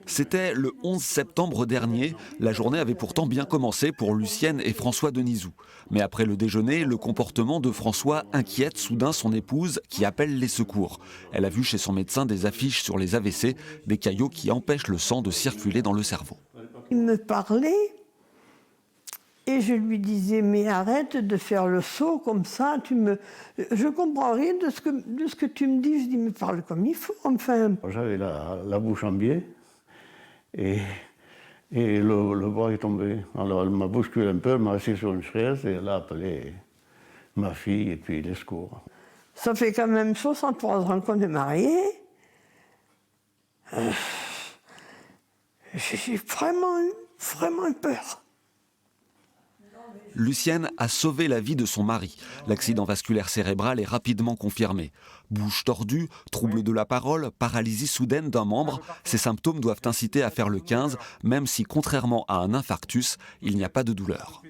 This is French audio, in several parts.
C'était le 11 septembre dernier. La journée avait pourtant bien commencé pour Lucienne et François Denisou. Mais après le déjeuner, le comportement de François inquiète soudain son épouse qui appelle les secours. Elle a vu chez son médecin des affiches sur les AVC, des caillots qui empêchent le sang de circuler dans le cerveau. Il me parlait et je lui disais « mais arrête de faire le saut comme ça, je comprends rien de ce que tu me dis ». Je dis « mais parle comme il faut, enfin ». J'avais la bouche en biais et le bras est tombé. Alors elle m'a bousculé un peu, elle m'a assis sur une chaise et elle a appelé ma fille et puis les secours. Ça fait quand même 63 ans qu'on est mariés. J'ai vraiment peur. Lucienne a sauvé la vie de son mari. L'accident vasculaire cérébral est rapidement confirmé. Bouche tordue, trouble de la parole, paralysie soudaine d'un membre. Ces symptômes doivent inciter à faire le 15, même si, contrairement à un infarctus, il n'y a pas de douleur.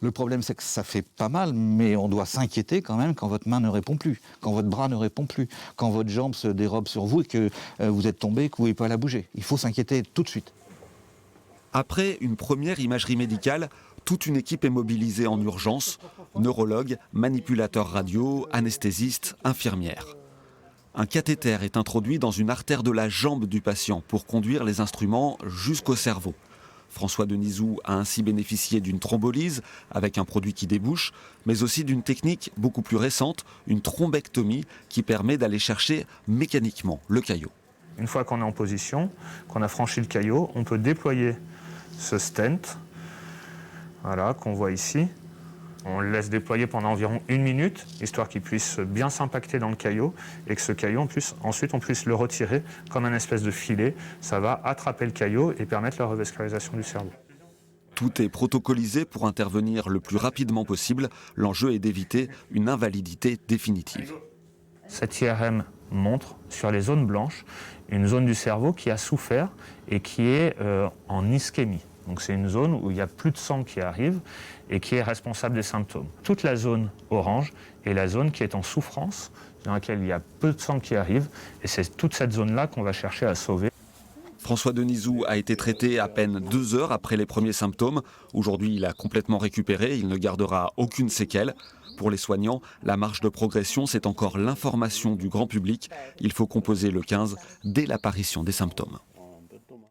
Le problème, c'est que ça fait pas mal, mais on doit s'inquiéter quand même quand votre main ne répond plus, quand votre bras ne répond plus, quand votre jambe se dérobe sur vous et que vous êtes tombé et que vous ne pouvez pas la bouger. Il faut s'inquiéter tout de suite. Après une première imagerie médicale, toute une équipe est mobilisée en urgence. Neurologues, manipulateurs radio, anesthésistes, infirmières. Un cathéter est introduit dans une artère de la jambe du patient pour conduire les instruments jusqu'au cerveau. François Denisou a ainsi bénéficié d'une thrombolyse avec un produit qui débouche, mais aussi d'une technique beaucoup plus récente, une thrombectomie qui permet d'aller chercher mécaniquement le caillot. Une fois qu'on est en position, qu'on a franchi le caillot, on peut déployer ce stent, voilà, qu'on voit ici. On le laisse déployer pendant environ 1 minute, histoire qu'il puisse bien s'impacter dans le caillot et que ce caillot, ensuite, on puisse le retirer comme un espèce de filet. Ça va attraper le caillot et permettre la revascularisation du cerveau. Tout est protocolisé pour intervenir le plus rapidement possible. L'enjeu est d'éviter une invalidité définitive. Cette IRM montre sur les zones blanches une zone du cerveau qui a souffert et qui est en ischémie. Donc c'est une zone où il n'y a plus de sang qui arrive et qui est responsable des symptômes. Toute la zone orange est la zone qui est en souffrance, dans laquelle il y a peu de sang qui arrive, et c'est toute cette zone-là qu'on va chercher à sauver. François Denisou a été traité à peine 2 heures après les premiers symptômes. Aujourd'hui, il a complètement récupéré, il ne gardera aucune séquelle. Pour les soignants, la marge de progression, c'est encore l'information du grand public. Il faut composer le 15 dès l'apparition des symptômes.